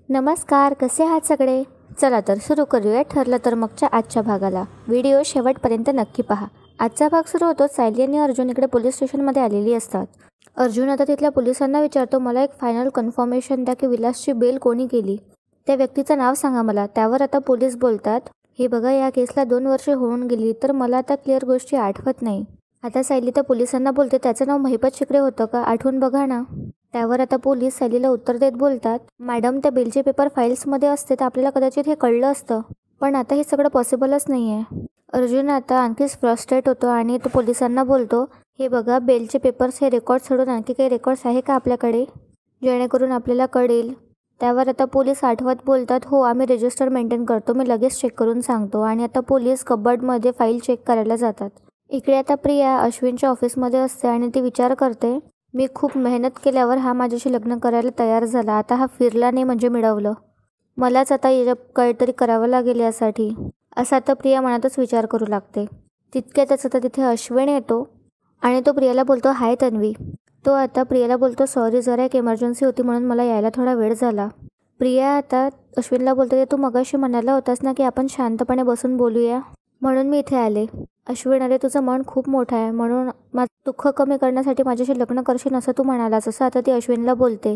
नमस्कार, कसे आहात सगळे? चला तर सुरू करूया ठरलं तर मगच्या आजच्या भागाला. व्हिडिओ शेवटपर्यंत नक्की पहा. आजचा भाग सुरू होतो सायली आणि अर्जुन इकडे पोलीस स्टेशनमध्ये आलेली असतात. अर्जुन आता तिथल्या पोलिसांना विचारतो, मला एक फायनल कन्फर्मेशन द्या की विलासची बेल कोणी केली. त्या व्यक्तीचं नाव सांगा मला. त्यावर आता पोलीस बोलतात, हे बघा, या केसला 2 वर्षे होऊन गेली तर मला आता क्लिअर गोष्टी आठवत नाही. आता सायली त्या पोलिसांना बोलते, त्याचं नाव महिपत शिकरे होतं का? आठवून बघा ना. त्यावर आता पोलीस सायलीला उत्तर देत बोलतात, मॅडम, त्या बिलचे पेपर फाईल्समध्ये असते तर आपल्याला कदाचित हे कळलं असतं, पण आता हे सगळं पॉसिबलच नाही आहे. अर्जुन आता आणखीच फ्रस्ट्रेट होतो आणि तो पोलिसांना बोलतो, हे बघा, बेलचे पेपर्स हे रेकॉर्ड सोडून आणखी काही रेकॉर्ड्स आहे का आपल्याकडे, जेणेकरून आपल्याला कळेल. त्यावर आता पोलीस आठवत बोलतात, हो, आम्ही रजिस्टर मेंटेन करतो, मी लगेच चेक करून सांगतो. आणि आता पोलीस कबर्डमध्ये फाईल चेक करायला जातात. इकडे आता प्रिया अश्विनच्या ऑफिसमध्ये असते आणि ती विचार करते, मी खूप मेहनत केल्यावर हा माझ्याशी लग्न करायला तयार झाला. आता हा फिरला नाही म्हणजे मिळवलं. मलाच आता काहीतरी करावं लागेल यासाठी, असा आता प्रिया मनातच विचार करू लागते. तितक्यातच आता तिथे अश्विन येतो आणि तो प्रियाला बोलतो, हाय तन्वी. तो आता प्रियाला बोलतो, सॉरी, जरा एक इमर्जन्सी होती म्हणून मला यायला थोडा वेळ झाला. प्रिया आता अश्विनला बोलते, तू मगाशी म्हणाला होतास ना की आपण शांतपणे बसून बोलूया, म्हणून मी इथे आले. अश्विन, अरे तुझं मन खूप मोठं आहे, म्हणून माझं दुःख कमी करण्यासाठी माझ्याशी लग्न करशील असं तू म्हणालास, असं आता ती अश्विनला बोलते.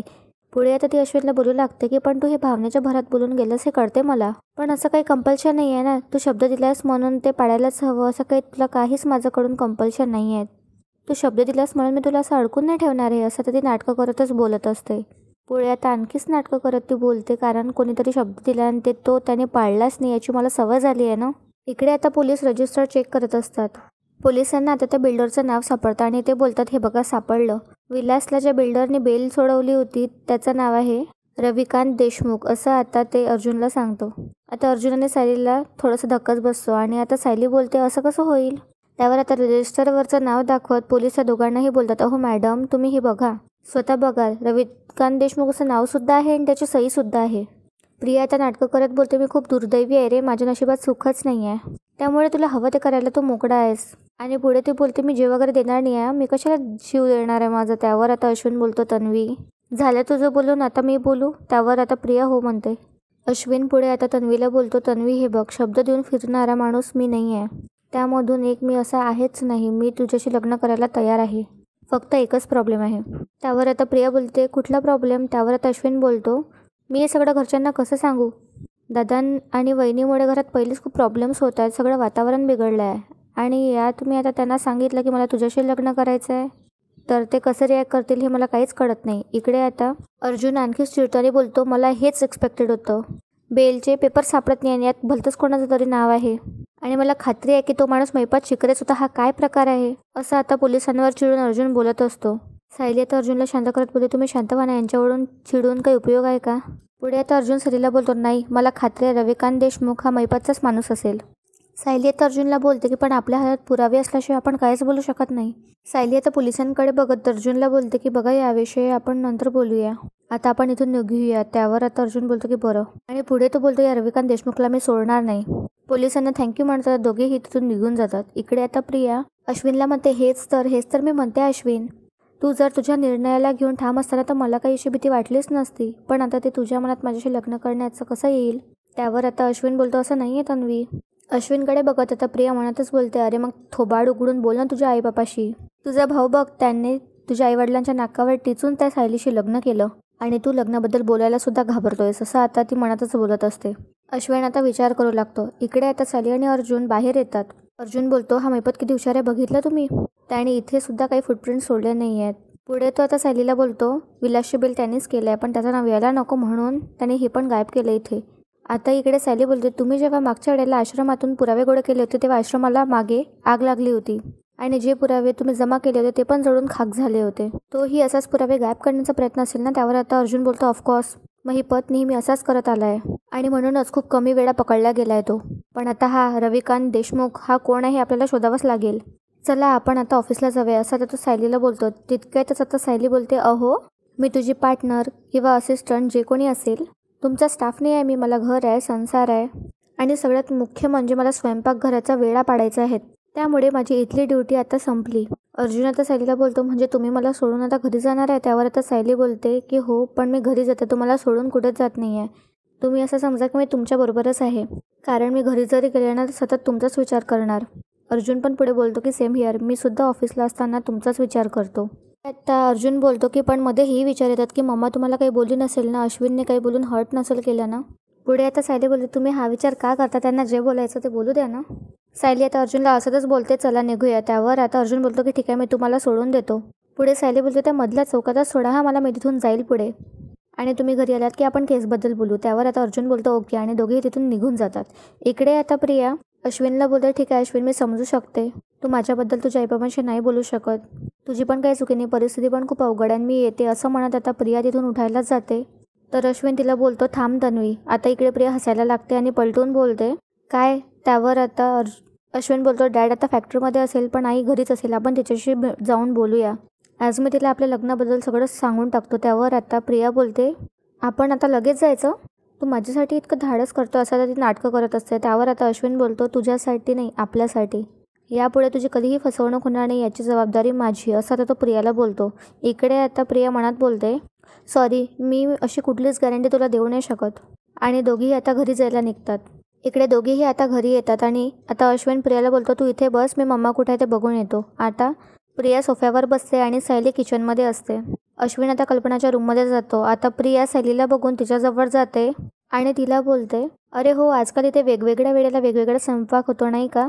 पुढे आता ती अश्विनला बोलू लागते की पण तू हे भावनेच्या भरात बोलून गेलंस हे कळते मला, पण असं काही कंपल्शन नाही आहे ना, तू शब्द दिलास म्हणून ते पाळायलाच हवं, असं काही तुला काहीच माझ्याकडून कंपल्शन नाही आहे. तू शब्द दिलास म्हणून मी तुला असं अडकून नाही ठेवणार आहे, असं तर ती नाटकं करतच बोलत असते. पुढे आता आणखीच नाटकं करत ती बोलते, कारण कोणीतरी शब्द दिला आणि त्याने पाळलाच नाही याची मला सवय झाली आहे ना. इकडे आता पोलीस रजिस्टर चेक करत असतात. पोलिसांना आता त्या बिल्डरचं नाव सापडतं आणि ते बोलतात, हे बघा, सापडलं. विलासला ज्या बिल्डरने बेल सोडवली होती त्याचं नाव आहे रविकांत देशमुख, असं आता ते अर्जुनला सांगतो. आता अर्जुनाने सायलीला थोडंसं धक्काच बसतो आणि आता सायली बोलते, असं कसं होईल. त्यावर आता रजिस्टरवरचं नाव दाखवत पोलीस त्या दोघांनाही बोलतात, अहो मॅडम, तुम्ही हे बघा, स्वतः बघा, रविकांत देशमुख असं नावसुद्धा आहे आणि त्याची सहीसुद्धा आहे. प्रिया आता नाटकं करत बोलते, मी खूप दुर्दैवी आहे रे, माझ्या नशिबात सुखच नाही आहे, त्यामुळे तुला हवं ते करायला तू मोकळा आहेस. आणि पुढे ती बोलते, मी जीव वगैरे देणार नाही आहे, मी कशाला जीव देणार आहे माझा. त्यावर आता अश्विन बोलतो, तन्वी, झालं तुझं बोलून, आता मी बोलू. त्यावर आता प्रिया हो म्हणते. अश्विन पुढे आता तन्वीला बोलतो, तन्वी, हे बघ, शब्द देऊन फिरणारा माणूस मी नाही आहे, त्यामधून एक मी असा आहेच नाही, मी तुझ्याशी लग्न करायला तयार आहे, फक्त एकच प्रॉब्लेम आहे. त्यावर आता प्रिया बोलते, कुठला प्रॉब्लेम. त्यावर आता अश्विन बोलतो, मी हे सगळं घरच्यांना कसं सांगू. दादा आणि वहिनीमुळे घरात पहिलेच खूप प्रॉब्लेम्स होत आहेत, सगळं वातावरण बिघडलं आहे, आणि यात मी आता त्यांना सांगितलं की मला तुझ्याशी लग्न करायचं आहे तर ते कसं रिॲक्ट करतील हे मला काहीच कळत नाही. इकडे आता अर्जुन आणखीच चिडताना बोलतो, मला हेच एक्सपेक्टेड होतं. बेलचे पेपर सापडत नाही आणि यात भलतंच कोणाचं तरी नाव आहे आणि मला खात्री आहे की तो माणूस महिपत शिकरेच होता. हा काय प्रकार आहे, असं आता पोलिसांवर चिडून अर्जुन बोलत असतो. सायली आता अर्जुनला शांत करत बोलते, तुम्ही शांत व्हा ना, यांच्यावरून चिडून काही उपयोग आहे का. पुढे आता अर्जुन सायलीला बोलतो, नाही, मला खात्री आहे रविकांत देशमुख हा महिपतचाच माणूस असेल. सायली आता अर्जुनला बोलते की पण आपल्या हातात पुरावे असल्याशिवाय आपण काहीच बोलू शकत नाही. सायली आता पोलिसांकडे बघत अर्जुनला बोलते की बघा, याविषयी आपण नंतर बोलूया, आता आपण इथून निघूया. त्यावर आता अर्जुन बोलतो की बरं, आणि पुढे तो बोलतो, या रविकांत देशमुखला मी सोडणार नाही. पोलिसांना थँक्यू म्हणतात, दोघेही तिथून निघून जातात. इकडे आता प्रिया अश्विनला म्हणते, हेच तर मी म्हणते अश्विन, तू जर तुझ्या निर्णयाला घेऊन ठाम असताना तर मला काही अशी भीती वाटलीच नसती, पण आता ते तुझ्या मनात माझ्याशी लग्न करण्याचं कसं येईल. त्यावर आता अश्विन बोलतो, असं नाही आहे तन्वी. अश्विनकडे बघत आता प्रिया मनातच बोलते, अरे मग थोबाड उघडून बोल ना तुझ्या आईबापाशी. तुझा भाऊ बघ, त्यांनी तुझ्या आईवडिलांच्या नाकावर टिचून त्या सायलीशी लग्न केलं आणि तू लग्नाबद्दल बोलायला सुद्धा घाबरतोयस, असं आता ती मनातच बोलत असते. अश्विन आता विचार करू लागतो. इकडे आता सायली आणि अर्जुन बाहेर येतात. अर्जुन बोलतो, हा महिपत किती हुशार आहे बघितलं तुम्ही, त्याने इथे सुद्धा काही फुटप्रिंट सोडले नाही आहेत. पुढे तो आता सायलीला बोलतो, विलासची बिल त्यांनीच केलं आहे, पण त्याचं नाव यायला नको म्हणून त्याने हे पण गायब केलं इथे. आता इकडे सायली बोलते, तुम्ही जेव्हा मागच्या वेळेला आश्रमातून पुरावे गोळे केले होते तेव्हा आश्रमाला मागे आग लागली होती आणि जे पुरावे तुम्ही जमा केले होते ते पण जळून खाक झाले होते, तोही असाच पुरावे गायब करण्याचा प्रयत्न असेल ना. त्यावर आता अर्जुन बोलतो, ऑफकोर्स, महिपत नेहमी असाच करत आलाय आणि म्हणूनच खूप कमी वेळा पकडला गेलाय तो, पण आता हा रविकांत देशमुख हा कोण आहे हे आपल्याला शोधावंच लागेल. चला आपण आता ऑफिसला जाऊया, असं आता तो सायलीला बोलतो. तितक्यातच आता सायली बोलते, अहो, मी तुझी पार्टनर किंवा असिस्टंट जे कोणी असेल, तुमचा स्टाफ नाही आहे मी, मला घर आहे, संसार आहे आणि सगळ्यात मुख्य म्हणजे मला स्वयंपाकघराचा वेळा पाडायचा आहे, त्यामुळे माझी इथली ड्युटी आता संपली अर्जुन आता सायलीला बोलतो, म्हणजे तुम्ही मला सोडून आता घरी जाणार आहे? त्यावर आता सायली बोलते की हो, पण मी घरी जाते, तुम्हाला सोडून कुठेच जात नाही आहे. तुम्ही असं समजा की मी तुमच्याबरोबरच आहे, कारण मी घरी जरी गेले ना तर सतत तुमचाच विचार करणार. अर्जुन पण पुढे बोलतो की सेम हिअर, मी सुद्धा ऑफिसला असताना तुमचाच विचार करतो. आता अर्जुन बोलतो की पण मध्ये ही विचार येतात की मम्मा तुम्हाला काही बोलली नसेल ना, अश्विनने काही बोलून हर्ट नसेल केलं ना. पुढे आता सायली बोलते, तुम्ही हा विचार का करता? त्यांना जे बोलायचं ते बोलू द्या ना. सायली आता अर्जुनला असंच बोलते, चला निघूया. त्यावर आता अर्जुन बोलतो की ठीक आहे, मी तुम्हाला सोडून देतो. पुढे सायली बोलते, त्या मधल्या चौकातच सोडा हा मला, मी तिथून जाईल पुढे, आणि तुम्ही घरी आलात की आपण केसबद्दल बोलू. त्यावर आता अर्जुन बोलतो ओके, आणि दोघेही तिथून निघून जातात. इकडे आता प्रिया अश्विनला बोलते, ठीक आहे अश्विन, मी समजू शकते, तू माझ्याबद्दल तुझ्या आईबाबांशी नाही बोलू शकत, तुझी पण काही चुकी नाही, परिस्थिती पण खूप अवघड आहे, मी येते. असं म्हणत आता प्रिया तिथून उठायलाच जाते, तर अश्विन तिला बोलतो थांब तन्वी. आता इकडे प्रिया हसायला लागते आणि पलटून बोलते काय? त्यावर आता अश्विन बोलतो, डॅड आता फॅक्टरीमध्ये असेल, पण आई घरीच असेल, आपण तिच्याशी जाऊन बोलूया, आज मी तिला आपल्या लग्नाबद्दल सगळं सांगून टाकतो. त्यावर आता प्रिया बोलते, आपण आता लगेच जायचं? तू माझ्यासाठी इतकं धाडस करतो असं आता ती नाटकं करत असते. त्यावर आता अश्विन बोलतो, तुझ्यासाठी नाही, आपल्यासाठी, यापुढे तुझी कधीही फसवणूक होणार नाही याची जबाबदारी माझी, असं आता तो प्रियाला बोलतो. इकडे आता प्रिया मनात बोलते, सॉरी, मी अशी कुठलीच गॅरंटी तुला देऊ नाही शकत. आणि दोघीही आता घरी जायला निघतात. इकडे दोघीही आता घरी येतात आणि आता अश्विन प्रियाला बोलतो, तू इथे बस, मी मम्मा कुठे आहे ते बघून येतो. आता प्रिया सोफ्यावर बसते आणि सायली किचनमध्ये असते. अश्विन आता कल्पनाच्या रूममध्ये जातो. आता प्रिया सायलीला बघून तिच्याजवळ जाते आणि तिला बोलते, अरे हो, आजकाल इथे वेगवेगळ्या वेळेला वेगवेगळा स्वयंपाक होतो नाही का,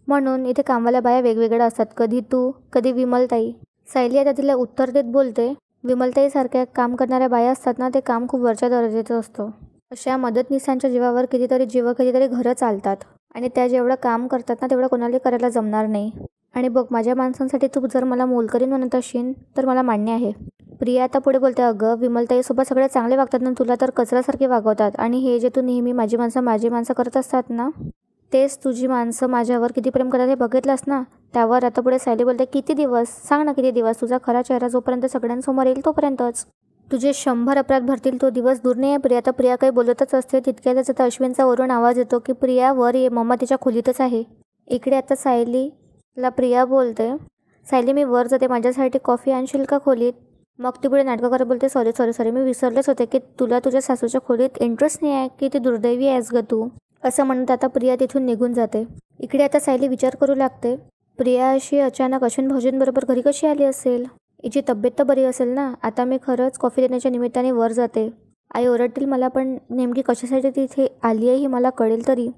म्हणून इथे कामवाल्या बाया वेगवेगळ्या असतात, कधी तू, कधी विमलताई. सायली आता तिला उत्तर देत बोलते, विमलताईसारख्या काम करणाऱ्या बाया असतात ना, ते काम खूप वरच्या दर्जाचं असतं. अशा मदतनीसांच्या जीवावर कितीतरी जीव, कितीतरी घरं चालतात, आणि त्या जेवढं काम करतात ना तेवढं कोणाला करायला जमणार नाही. आणि बघ, माझ्या माणसांसाठी तू जर मला मोलकरीण म्हणत असशील तर मला मान्य आहे. प्रिया आता पुढे बोलते, अगं विमलताईसोबत सगळे चांगले वागतात ना, तुला तर कचऱ्यासारखे वागवतात, आणि हे जे तू नेहमी माझी माणसं करत असतात ना, तेच तुझी माणसं माझ्यावर किती प्रेम करतात हे बघितलंस ना. त्यावर आता पुढे सायली बोलते, किती दिवस सांग ना, किती दिवस? तुझा खरा चेहरा जोपर्यंत सगळ्यांसमोर येईल तोपर्यंतच. तुझे 100 अपराध भरतील तो दिवस दूर नाही आहे प्रिया. आता प्रिया काही बोलतच असते, तितक्यातच आता अश्विनचा वरून आवाज येतो की प्रिया वर ये, मम्मा तिच्या खोलीतच आहे. इकडे आता सायलीला प्रिया बोलते, सायली मी वर जाते, माझ्यासाठी कॉफी आणशील का खोलीत? मग ती पुढे नाटकं करत बोलते, सॉरी सॉरी सॉरी, मी विसरलेच होते की तुला तुझ्या सासूच्या खोलीत इंटरेस्ट नाही आहे, की ती दुर्दैवी आहेस ग तू, असं म्हणत आता प्रिया तिथून निघून जाते. इकडे आता सायली विचार करू लागते, प्रिया अशी अचानक अश्विन भाऊजींबरोबर घरी कशी आली असेल? हिची तब्येत तर बरी असेल ना. आता मी खरंच कॉफी देण्याच्या निमित्ताने वर जाते, आई ओरडतील मला, पण नेमकी कशासाठी तिथे आली आहे ही मला कळेल तरी.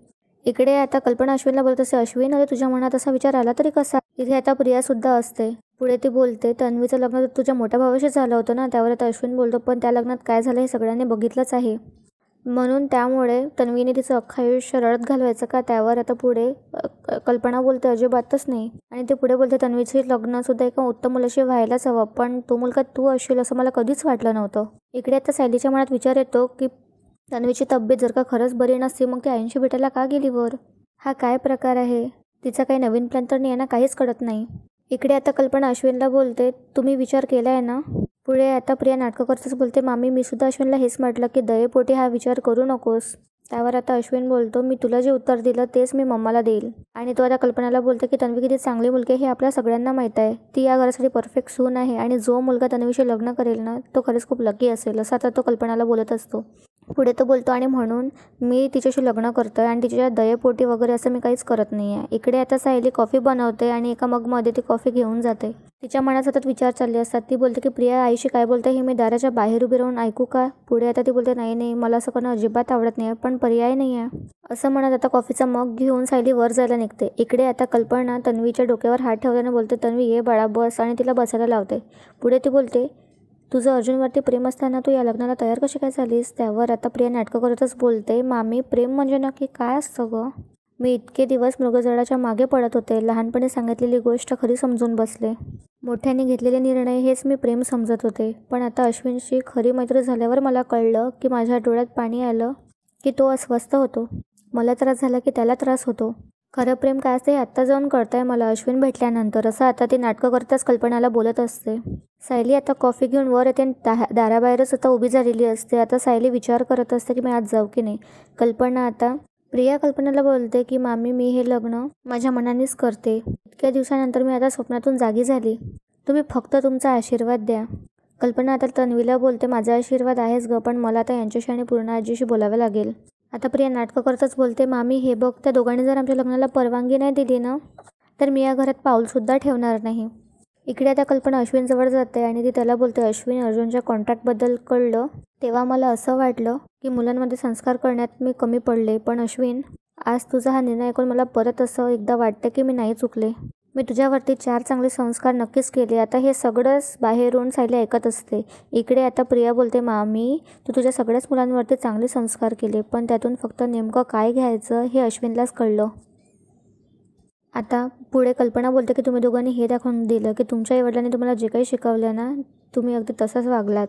इकडे आता कल्पना अश्विनला बोलत असते, अश्विन अरे तुझ्या मनात असा विचार आला तरी कसा? इथे आता प्रियासुद्धा असते. पुढे ती बोलते, तन्वीचं लग्न तुझ्या मोठ्या भावाशी झालं होतं ना. त्यावर आता अश्विन बोलतो, पण त्या लग्नात काय झालं हे सगळ्यांनी बघितलंच आहे, म्हणून त्यामुळे तन्वीने तिचं अख्खं आयुष्य रडत घालवायचं का? त्यावर आता पुढे कल्पना बोलते, अजिबातच नाही. आणि ते पुढे बोलते, तन्वीचे लग्नसुद्धा एका उत्तम मुलाशी व्हायलाच हवं, पण तो मुलगा तू असशील असं मला कधीच वाटलं नव्हतं. इकडे आता सायलीच्या मनात विचार येतो की तन्वीची तब्येत जर का खरंच बरी नसती मग ती आईंशी भेटायला का गेली वर? हा काय प्रकार आहे? तिचा काही नवीन प्लॅन तर नाही आहे ना? काहीच कळत नाही. इकडे आता कल्पना अश्विनला बोलते, तुम्ही विचार केला आहे ना? पुढे आता प्रिया नाटकं करतच बोलते, मामी मी सुद्धा अश्विनला हेच म्हटलं की दयेपोटी हा विचार करू नकोस. त्यावर आता अश्विन बोलतो, मी तुला जे उत्तर दिलं तेच मी मम्माला देईल. आणि तो आता कल्पनाला बोलतो की तन्वी किती चांगली मुलगी आहे हे आपल्या सगळ्यांना माहीत आहे, ती या घरासाठी परफेक्ट सून आहे, आणि जो मुलगा तन्वीशी लग्न करेल ना तो खरंच खूप लकी असेल, असं आता तो कल्पनाला बोलत असतो. पुढे तो बोलतो, आणि म्हणून मी तिच्याशी लग्न करतोय, आणि तिच्या दयेपोटी वगैरे असं मी काहीच करत नाही आहे. इकडे आता सायली कॉफी बनवते आणि एका मगमध्ये ती कॉफी घेऊन जाते. तिच्या मनात सतत विचार चालले असतात. ती बोलते की प्रिया आईशी काय बोलते हे मी दाराच्या बाहेर उभी राहून ऐकू का? पुढे आता ती बोलते, नाही नाही, मला असं करणं अजिबात आवडत नाही, पण पर्याय नाही आहे. असं म्हणत आता कॉफीचा मग घेऊन सायली वर जायला निघते. इकडे आता कल्पना तन्वीच्या डोक्यावर हात ठेवल्याने बोलते, तन्वी ये बाळा बस, आणि तिला बसायला लावते. पुढे ती बोलते, तुझं अर्जुनवरती प्रेम असताना तू या लग्नाला तयार कशी काय झालीस? त्यावर आता प्रिया नाटकं करतच बोलते, मामी प्रेम म्हणजे नक्की काय असतं गं? मी इतके दिवस मृगजळाच्या मागे पडत होते, लहानपणी सांगितलेली गोष्ट खरी समजून बसले, मोठ्याने घेतलेले निर्णय हेच मी प्रेम समजत होते, पण आता अश्विनशी खरी मैत्री झाल्यावर मला कळलं की माझ्या डोळ्यात पाणी आलं की तो अस्वस्थ होतो, मला त्रास झाला की त्याला त्रास होतो. खरं प्रेम काय असते हे आत्ता जाऊन कळतंय मला अश्विन भेटल्यानंतर, असं आता ती नाटकं करताच कल्पनाला बोलत असते. सायली आता कॉफी घेऊन वर येते, दाराबाहेरच आता उभी झालेली असते. आता सायली विचार करत असते की मी आज जाऊ की नाही. कल्पना आता प्रिया कल्पनाला बोलते की मामी मी हे लग्न माझ्या मनानेच करते. इतक्या दिवसानंतर मी आता स्वप्नातून जागी झाली. तुम्ही फक्त तुमचा आशीर्वाद द्या. कल्पना आता तन्वीला बोलते माझा आशीर्वाद आहेच ग, पण मला आता यांच्याशी आणि पूर्ण आजीशी बोलावं लागेल. आता प्रिया नाटकं करतच बोलते मामी हे बघ, त्या दोघांनी जर आमच्या लग्नाला परवानगी नाही दिली ना तर मी या घरात पाऊलसुद्धा ठेवणार नाही. इकडे आता कल्पना अश्विनजवळ जाते आणि ती त्याला बोलते अश्विन, अर्जुनच्या कॉन्ट्रॅक्टबद्दल कळलं तेव्हा मला असं वाटलं की मुलांमध्ये संस्कार करण्यात मी कमी पडले, पण अश्विन आज तुझा हा निर्णय ऐकून मला परत असं एकदा वाटतं की मी नाही चुकले. मी तुझ्यावरती 4 चांगले संस्कार नक्कीच केले. आता हे सगळंच बाहेरून सायली ऐकत असते. इकडे आता प्रिया बोलते मामी तू तुझ्या सगळ्याच मुलांवरती चांगले संस्कार केले, पण त्यातून फक्त नेमकं काय घ्यायचं हे अश्विनलाच कळलं. आता पुढे कल्पना बोलते की तुम्ही दोघांनी हे दाखवून दिलं की तुमच्या आईवडिलांनी तुम्हाला जे काही शिकवलं ना तुम्ही अगदी तसंच वागलात.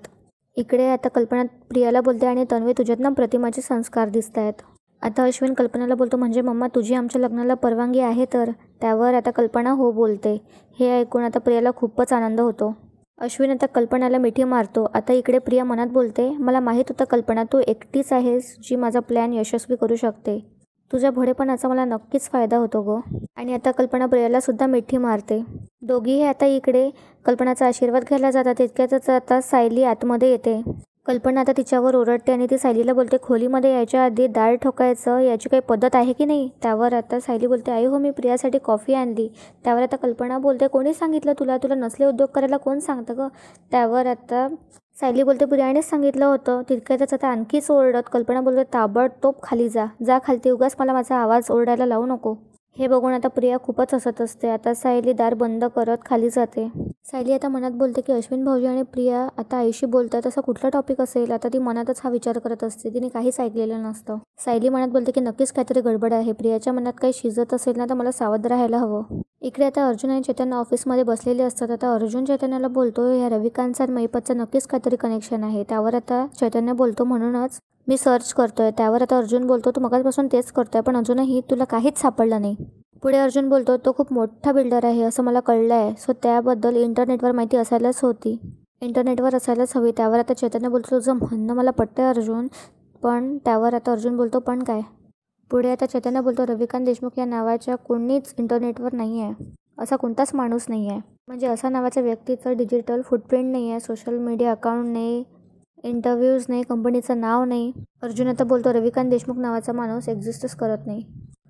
इकडे आता कल्पना प्रियाला बोलते आणि तन्वी तुझ्यात ना प्रतिमाचे संस्कार दिसत आहेत. आता अश्विन कल्पनाला बोलतो म्हणजे मम्मा तुझी आमच्या लग्नाला परवानगी आहे तर? त्यावर आता कल्पना हो बोलते. हे ऐकून आता प्रियाला खूपच आनंद होतो. अश्विन आता कल्पनाला मिठी मारतो. आता इकडे प्रिया मनात बोलते मला माहीत होतं कल्पना तू एकटीच आहेस जी माझा प्लॅन यशस्वी करू शकते. तुझ्या भोळेपणाचा मला नक्कीच फायदा होतो गो. आणि आता कल्पना प्रियाला सुद्धा मिठी मारते. दोघीही आता इकडे कल्पनाचा आशीर्वाद घ्यायला जातात. तितक्यातच आता सायली आतमध्ये येते. कल्पना आता तिच्यावर ओरडते आणि ती सायलीला बोलते खोलीमध्ये यायच्या आधी दार ठोकायचं याची काही पद्धत आहे की नाही? त्यावर आता सायली बोलते आई हो मी प्रियासाठी कॉफी आणली. त्यावर आता कल्पना बोलते कोणी सांगितलं तुला? तुला नसले उद्योग करायला कोण सांगतं गं? त्यावर आता सायली बोलते प्रियानेच सांगितलं होतं. तितक्यातच आता आणखीच ओरडत कल्पना बोलते ताबडतोब खाली जा खालती, उगाच मला माझा आवाज ओरडायला लावू नको. हे बघून आता प्रिया खूपच हसत असते. आता सायली दार बंद करत खाली जाते. सायली आता मनात बोलते की अश्विन भाऊजी आणि प्रिया आता आईशी बोलतात असं कुठला टॉपिक असेल. आता ती मनातच हा विचार करत असते. तिने काहीच ऐकलेलं नसतं. सायली मनात बोलते की नक्कीच काहीतरी गडबड आहे. प्रियाच्या मनात काही शिजत असेल ना तर मला सावध राहायला हवं. इकडे आता अर्जुन आणि चैतन्य ऑफिसमध्ये बसलेले असतात. आता अर्जुन चैतन्याला बोलतो ह्या रविकांतचा आणि महिपतचा नक्कीच काहीतरी कनेक्शन आहे. त्यावर आता चैतन्य बोलतो म्हणूनच मी सर्च करतोय. त्यावर आता अर्जुन बोलतो तू मगाचपासून तेच करतोय पण अजूनही तुला काहीच सापडलं नाही. पुढे अर्जुन बोलतो तो खूप मोठा बिल्डर आहे असं मला कळलं आहे, सो त्याबद्दल इंटरनेटवर माहिती असायलाच हवी. त्यावर आता चैतन्य बोलतो तुझं म्हणणं मला पटतंय अर्जुन, पण त्यावर आता अर्जुन बोलतो पण काय? पुढे आता चैतन्य बोलतो रविकांत देशमुख या नावाच्या कोणीच इंटरनेटवर नाही आहे. असा कोणताच माणूस नाही आहे. म्हणजे असा नावाच्या व्यक्तीचं डिजिटल फुटप्रिंट नाही आहे, सोशल मीडिया अकाउंट नाही, इंटरव्ह्यूज नाही, कंपनीचं नाव नाही. अर्जुन आता बोलतो रविकांत देशमुख नावाचा माणूस एक्झिस्टच करत नाही.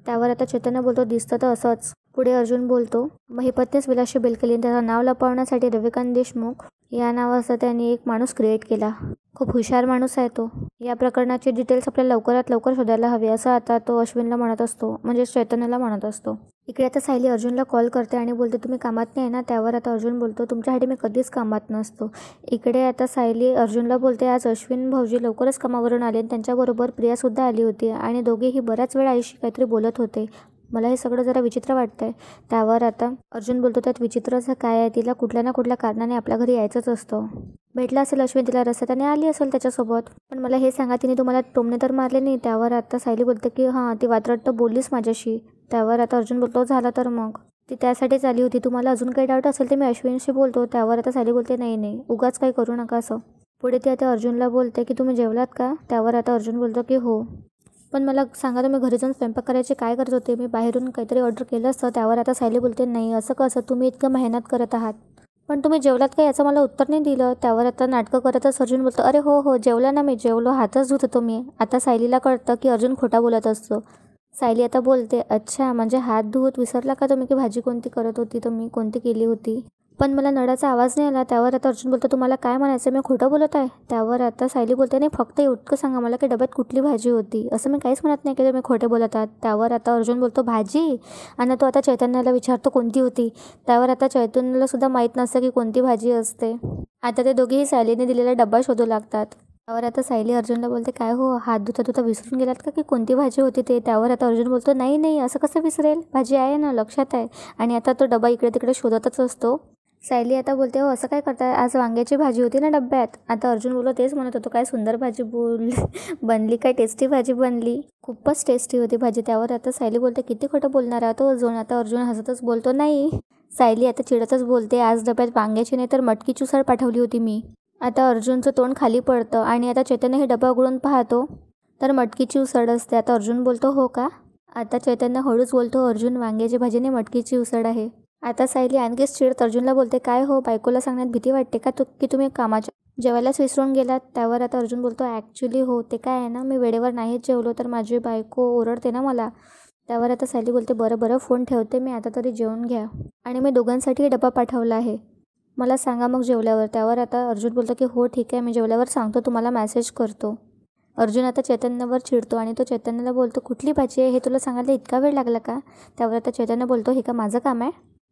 त्यावर आता चैतन्य बोलतो दिसतं तर असंच. पुढे अर्जुन बोलतो महिपतनेच विलासची बेल केली. त्याचं नाव लपवण्यासाठी रविकांत देशमुख या नावाचा त्यांनी एक माणूस क्रिएट केला. खूप हुशार माणूस आहे तो. या प्रकरणाचे डिटेल्स आपल्याला लवकरात लवकर शोधायला हवे असं आता तो अश्विनला म्हणत असतो, म्हणजे चैतन्यला म्हणत असतो. इकडे आता सायली अर्जुनला कॉल करते आणि बोलते तुम्ही कामात नाही ना? त्यावर आता अर्जुन बोलतो तुमच्यासाठी मी कधीच कामात नसतो. इकडे आता सायली अर्जुनला बोलते आज अश्विन भाऊजी लवकरच कामावरून आले. त्यांच्याबरोबर प्रियासुद्धा आली होती आणि दोघेही बऱ्याच वेळ आईशी काहीतरी बोलत होते. मला हे सगळं जरा विचित्र वाटतंय. त्यावर आता अर्जुन बोलतो त्यात विचित्रचं काय आहे? तिला कुठल्या ना कुठल्या कारणाने आपल्या घरी यायचंच असतं. भेटला असेल अश्विन तिला रस्त्यात आणि आली असेल त्याच्यासोबत. पण मला हे सांगा तिने तुम्हाला टोमणे तर मारले नाही? त्यावर आता सायली बोलते की हां ती वात्रट तर बोललीच माझ्याशी. त्यावर आता अर्जुन बोलतो झाला तर मग ती त्यासाठीच आली होती. तुम्हाला अजून काही डाऊट असेल तर मी अश्विनशी बोलतो. त्यावर आता सायली बोलते नाही उगाच काही करू नका असं. पुढे ती आता अर्जुनला बोलते की तुम्ही जेवलात का? त्यावर आता अर्जुन बोलतो की हो, पण मला सांगा तुम्ही घरी जाऊन स्वयंपाक करायचे काय करत होते? मी बाहेरून काहीतरी ऑर्डर केलं असतं. त्यावर आता सायली बोलते नाही असं कसं, तुम्ही इतकं मेहनत करत आहात पण तुम्ही जेवलात का याचं मला उत्तर नाही दिलं. त्यावर आता नाटकं करतच अर्जुन बोलतो अरे हो जेवला ना मी, जेवलो, हातच धुत होतो मी. आता सायलीला कळतं की अर्जुन खोटा बोलत असतो. सायली आता बोलते अच्छा म्हणजे हात धुवत विसरला का तुम्ही की भाजी कोणती करत होती तुम्ही, कोणती केली होती? पण मला नळाचा आवाज नाही आला. त्यावर आता अर्जुन बोलतो तुम्हाला काय म्हणायचं मी खोटं बोलत आहे? त्यावर आता सायली बोलते नाही फक्त इतकं सांगा मला की डब्यात कुठली भाजी होती? असं मी काहीच म्हणत नाही की तुम्ही खोटे बोलत आहात. त्यावर आता अर्जुन बोलतो भाजी, आणि तो आता चैतन्याला विचारतो कोणती होती? त्यावर आता चैतन्याला सुद्धा माहीत नसतं की कोणती भाजी असते. आता ते दोघेही सायलीने दिलेला डब्बा शोधू लागतात. त्यावर आता सायली अर्जुनला बोलते काय हो हात धुता विसरून गेलात का की कोणती भाजी होती ते? त्यावर आता अर्जुन बोलतो नाही असं कसं विसरेल, भाजी आहे ना लक्षात आहे. आणि आता तो डब्बा इकडे तिकडे शोधतच असतो. सायली आता बोलते हो असं काय करताय, आज वांग्याची भाजी होती ना डब्यात? आता अर्जुन बोलतो तेच म्हणत होतो काय सुंदर भाजी बनली, काय टेस्टी भाजी बनली, खूपच टेस्टी होती भाजी. त्यावर आता सायली बोलते किती खोटं बोलणार आहे तो अजून. आता अर्जुन हसतच बोलतो नाही. सायली आता चिडतच बोलते आज डब्यात वांग्याची नाही तर मटकीची उसळ पाठवली होती मी. आता अर्जुनचं तोंड खाली पडतं आणि आता चैतन्य हे डबा उघडून पाहतो तर मटकीची उसळ असते. आता अर्जुन बोलतो हो का. आता चैतन्य हळूच बोलतो अर्जुन वांग्याची भाजीने मटकीची उसळ आहे. आता सायली आणखीच चिडत अर्जुनला बोलते काय हो बायकोला सांगण्यात भीती वाटते का की तुम्ही कामाच्या जेवायलाच विसरून गेलात. त्यावर आता अर्जुन बोलतो ॲक्च्युली हो ते काय आहे ना मी वेळेवर नाहीच जेवलो तर माझी बायको ओरडते ना मला. त्यावर आता सायली बोलते बरं बरं फोन ठेवते मी आता तरी जेवून घ्या आणि मी दोघांसाठी डबा पाठवला आहे मला सांगा मग जेवल्यावर. त्यावर आता अर्जुन बोलतो की हो ठीक आहे मी जेवल्यावर सांगतो तुम्हाला मेसेज करतो. अर्जुन आता चैतन्यावर चिडतो आणि तो चैतन्याला बोलतो कुठली भाजी आहे हे तुला सांगायला इतका वेळ लागला का. त्यावर आता चैतन्य बोलतो हे का माझं काम आहे.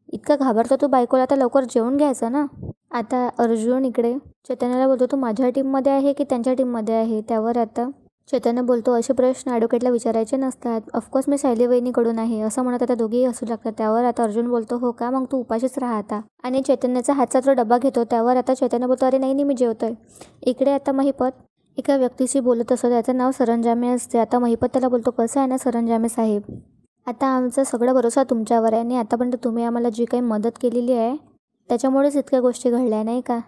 इतका घाबरतो तू बायकोला आता लवकर जेवून घ्यायचं ना. आता अर्जुन इकडे चैतन्याला बोलतो तू माझ्या टीममध्ये आहे की त्यांच्या टीममध्ये आहे. त्यावर आता चैतन्य बोलतो असे प्रश्न ॲडव्होकेटला विचारायचे नसतात. ऑफकोर्स मी सायली वहिनीकडून आहे असं म्हणत आता दोघेही हसू लागतात. त्यावर आता अर्जुन बोलतो हो का मग तू उपाशीच राहा आता आणि चैतन्याचा हातचा तो डबा घेतो. त्यावर आता चैतन्य बोलतो अरे नाही मी जेवतोय. इकडे आता महिपत एका व्यक्तीशी बोलत असतो त्याचं नाव सरंजामे असते. आता महिपत त्याला बोलतो कसं आहे ना सरंजामे साहेब आता आमचा सगळा भरोसा तुमच्यावर आहे आणि आतापर्यंत तुम्ही आम्हाला जी काही मदत केलेली आहे त्याच्यामुळेच इतक्या गोष्टी घडल्या नाही का.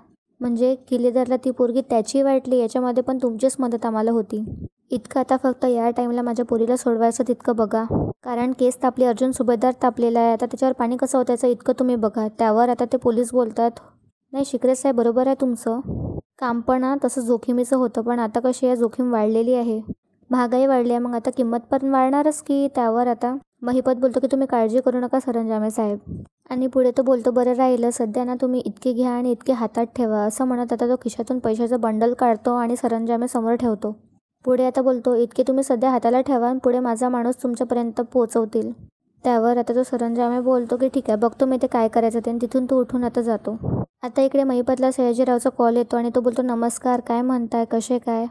म्हणजे किल्लेदारला ती पोरगी त्याची वाटली याच्यामध्ये पण तुमचीच मदत आम्हाला होती. इतकं आता फक्त या टाईमला माझ्या पोरीला सोडवायचं तितकं बघा कारण केस तापली अर्जुन सुभेदार तापलेला आहे आता त्याच्यावर पाणी कसं होत्याचं इतकं तुम्ही बघा. त्यावर आता ते पोलीस बोलतात नाही शिकरे साहेब बरोबर आहे तुमचं काम पण तसं जोखमीचं होतं पण आता कशी आहे जोखीम वाढलेली आहे महागाई वाढली आहे मग आता किंमत पण वाढणारच की. त्यावर आता महिपत बोलतो की तुम्ही काळजी करू नका सरंजामे साहेब आणि पुढे तो बोलतो बरं राहिलं सध्या ना तुम्ही इतके घ्या आणि इतके हातात ठेवा असं म्हणत आता तो खिशातून पैशाचं बंडल काढतो आणि सरंजामे समोर ठेवतो. पुढे आता बोलतो इतके तुम्ही सध्या हाताला ठेवा आणि पुढे माझा माणूस तुमच्यापर्यंत पोहोचवतील. त्यावर आता तो सरंजामे बोलतो की ठीक आहे बघतो मी ते काय करायचं ते आणि तिथून तो उठून आता जातो. आता इकडे महिपतला सयाजीरावचा कॉल येतो आणि तो बोलतो नमस्कार काय म्हणताय कसे काय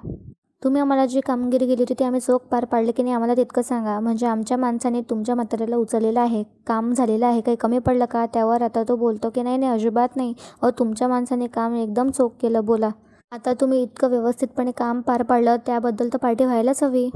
तुम्ही आम्हाला जी कामगिरी केली होती ती आम्ही चोख पार पाडले की नाही आम्हाला तितकं सांगा म्हणजे आमच्या माणसाने तुमच्या म्हाताऱ्याला उचललेलं आहे काम झालेलं आहे काही कमी पडलं का. त्यावर आता तो बोलतो की नाही अजिबात नाही तुमच्या माणसाने काम एकदम चोख केलं बोला आता तुम्ही इतकं व्यवस्थितपणे काम पार पाडलं त्याबद्दल तर पार्टी व्हायलाच हवी.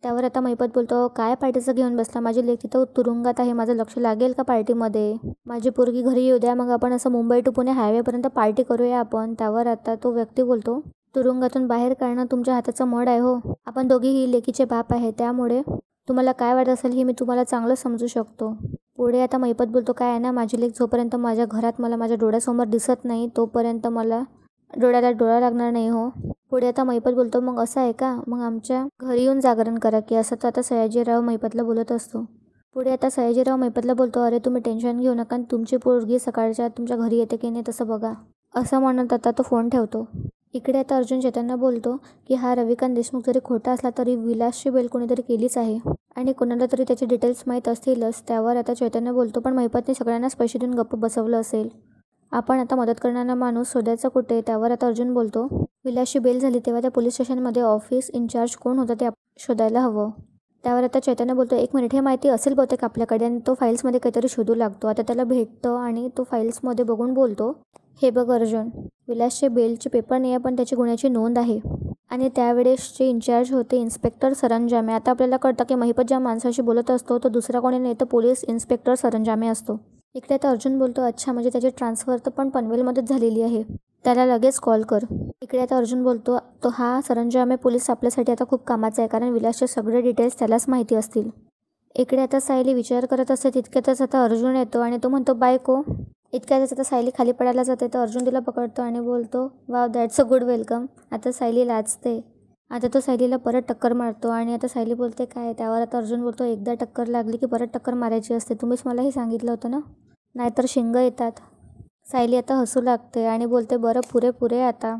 त्यावर आता महिपत बोलतो काय पार्टीचं घेऊन बसला माझी लेक तिथं तुरुंगात आहे माझं लक्ष लागेल का पार्टीमध्ये माझी पोरगी घरी येऊ द्या मग आपण असं मुंबई टू पुणे हायवेपर्यंत पार्टी करूया आपण. त्यावर आता तो व्यक्ती बोलतो तुरुंगातून बाहेर काढणं तुमच्या हाताचं मड आहे हो आपण दोघीही लेकीचे बाप आहे त्यामुळे तुम्हाला काय वाटत असेल हे मी तुम्हाला चांगलं समजू शकतो. पुढे आता महिपत बोलतो काय आहे ना माझी लेक जोपर्यंत माझ्या घरात मला माझ्या डोळ्यासमोर दिसत नाही तोपर्यंत मला डोळ्याला डोळा लागणार नाही हो. पुढे आता महिपत बोलतो मग असं आहे का मग आमच्या घरी येऊन जागरण करा की असं तर आता सयाजीराव महिपतला बोलत असतो. पुढे आता सयाजीराव महिपतला बोलतो अरे तुम्ही टेन्शन घेऊ नका तुमची पोरगी सकाळच्या तुमच्या घरी येते की नाही तसं बघा असं म्हणत आता तो फोन ठेवतो. इकडे आता अर्जुन चैतन्य बोलतो की हा रविकांत देशमुख जरी खोटा असला तरी विलासची बेल कोणीतरी केलीच आहे आणि कोणाला तरी त्याचे डिटेल्स माहीत असतीलच. त्यावर आता चैतन्य बोलतो पण महिपतने सगळ्यांनाच पैसे देऊन गप्प बसवलं असेल आपण आता मदत करणारा माणूस शोधायचा कुठे. त्यावर आता अर्जुन बोलतो विलासची बेल झाली तेव्हा त्या पोलीस स्टेशनमध्ये ऑफिस इन्चार्ज कोण होतं ते शोधायला हवं. त्यावर आता चैतन्य बोलतो एक मिनिट हे माहिती असेल बहुतेक आपल्याकडे आणि तो फाईल्समध्ये काहीतरी शोधू लागतो. आता त्याला भेटतं आणि तो फाईल्समध्ये बघून बोलतो हे बघ अर्जुन विलासचे बेलचे पेपर नाही आहे पण त्याची गुन्ह्याची नोंद आहे आणि त्यावेळेसचे इन्चार्ज होते इन्स्पेक्टर सरंजामे. आता आपल्याला कळतं की महिपत ज्या माणसाशी बोलत असतो तो दुसरा कोणी नाही तर पोलीस इन्स्पेक्टर सरंजामे असतो. इकडे आता अर्जुन बोलतो अच्छा म्हणजे त्याची ट्रान्सफर तर पण पनवेलमध्येच झालेली आहे त्याला लगेच कॉल कर. इकडे आता अर्जुन बोलतो तो हा सरंजामे पोलीस आपल्यासाठी आता खूप कामाचा आहे कारण विलासचे सगळे डिटेल्स त्यालाच माहिती असतील. इकडे आता सायली विचार करत असते तितक्यातच आता अर्जुन येतो आणि तो म्हणतो बायको. इतक्यातच आता सायली खाली पडायला जाते तर अर्जुन तिला पकडतो आणि बोलतो wow that's a good welcome. आता सायली लाजते. आता तो सायलीला परत टक्कर मारतो आणि आता सायली बोलते काय. त्यावर आता अर्जुन बोलतो एकदा टक्कर लागली की परत टक्कर मारायची असते तुम्हीच मला हे सांगितलं होतं ना नाहीतर शिंग येतात. सायली आता हसू लागते आणि बोलते बरं पुरे आता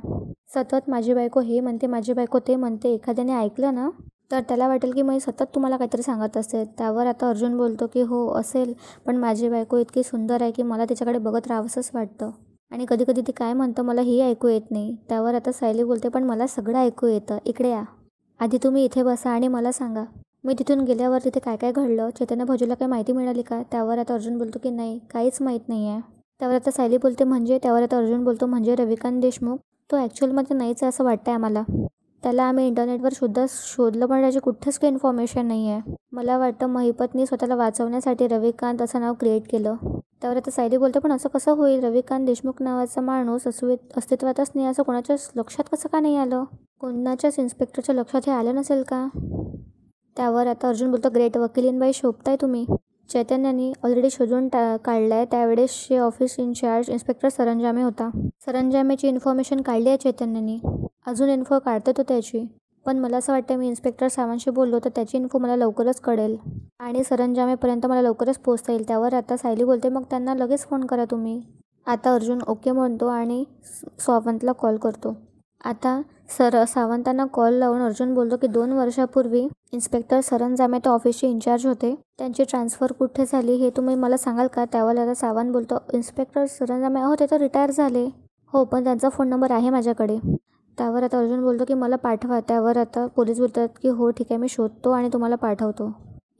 सतत माझी बायको हे म्हणते माझी बायको ते म्हणते एखाद्याने ऐकलं ना तर त्याला वाटेल की मी सतत तुम्हाला काहीतरी सांगत असते. त्यावर आता अर्जुन बोलतो की हो असेल पण माझी बायको इतकी सुंदर आहे की मला तिच्याकडे बघत राहावंसंच वाटतं आणि कधी कधी ती काय म्हणतं मला ही ऐकू येत नाही. त्यावर आता सायली बोलते पण मला सगळं ऐकू येतं इकडे या आधी तुम्ही इथे बसा आणि मला सांगा मी तिथून गेल्यावर तिथे काय काय घडलं चैतन्य भाऊजीला काही माहिती मिळाली का. त्यावर आता अर्जुन बोलतो की नाही काहीच माहीत नाही आहे. त्यावर आता सायली बोलते म्हणजे. त्यावर आता अर्जुन बोलतो म्हणजे रविकांत देशमुख तो ॲक्च्युअलमध्ये नाहीच असं वाटतं आहे आम्हाला त्याला आम्ही इंटरनेटवर सुद्धा शोधलं पण त्याची कुठेच काही इन्फॉर्मेशन नाही आहे. मला वाटतं महिपतनी स्वतःला वाचवण्यासाठी रविकांत असं नाव क्रिएट केलं त्यावर आता सायली बोलते, पण असं कसं होईल? रविकांत देशमुख नावाचा माणूस अस्तित्वातच नाही असं कोणाच्याच लक्षात कसं का नाही आलं? कोणाच्याच इन्स्पेक्टरच्या लक्षात हे आलं नसेल का? त्यावर आता अर्जुन बोलतो, ग्रेट वकिलींबाई शोभताय तुम्ही. चैतन्याने ऑलरेडी शोधून काढलाय. त्यावेळेसचे ऑफिस इन्चार्ज इन्स्पेक्टर सरंजामे होता. सरंजामेची इन्फॉर्मेशन काढली आहे चैतन्याने. अजून इन्फो काढते तो त्याची. पण मला असं वाटतं मी इन्स्पेक्टर सावंतशी बोललो तर त्याची इन्फो मला लवकरच कळेल आणि सरंजामेपर्यंत मला लवकरच पोहोचता येईल. त्यावर आता सायली बोलते, मग त्यांना लगेच फोन करा तुम्ही. आता अर्जुन ओके म्हणतो आणि सावंतला कॉल करतो. आता सावंतांना कॉल लावून अर्जुन बोलतो की 2 वर्षापूर्वी इन्स्पेक्टर सरंजामे ते ऑफिसचे इन्चार्ज होते. त्यांची ट्रान्सफर कुठे झाली हे तुम्ही मला सांगाल का? त्यावर आता सावंत बोलतो, इन्स्पेक्टर सरंजामे ते तर रिटायर झाले. हो, पण त्यांचा फोन नंबर आहे माझ्याकडे. त्यावर आता अर्जुन बोलतो की मला पाठवा. त्यावर आता पोलीस बोलतात की हो ठीक आहे, मी शोधतो आणि तुम्हाला पाठवतो.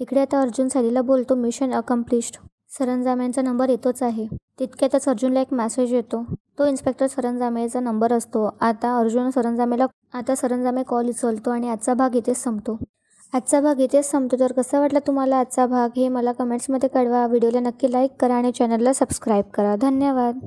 इकडे आता अर्जुन सायलीला बोलतो, मिशन अकम्प्लिश्ड. सरंजामेंचा नंबर येतोच आहे. तितक्यातच अर्जुनला एक मेसेज येतो. तो इन्स्पेक्टर सरंजामेचा नंबर असतो. आता सरंजामे कॉल उचलतो आणि आजचा भाग इथेच संपतो. तर कसा वाटला तुम्हाला आजचा भाग हे मला कमेंट्समध्ये कळवा. व्हिडिओला नक्की लाईक करा आणि चॅनलला सबस्क्राईब करा. धन्यवाद.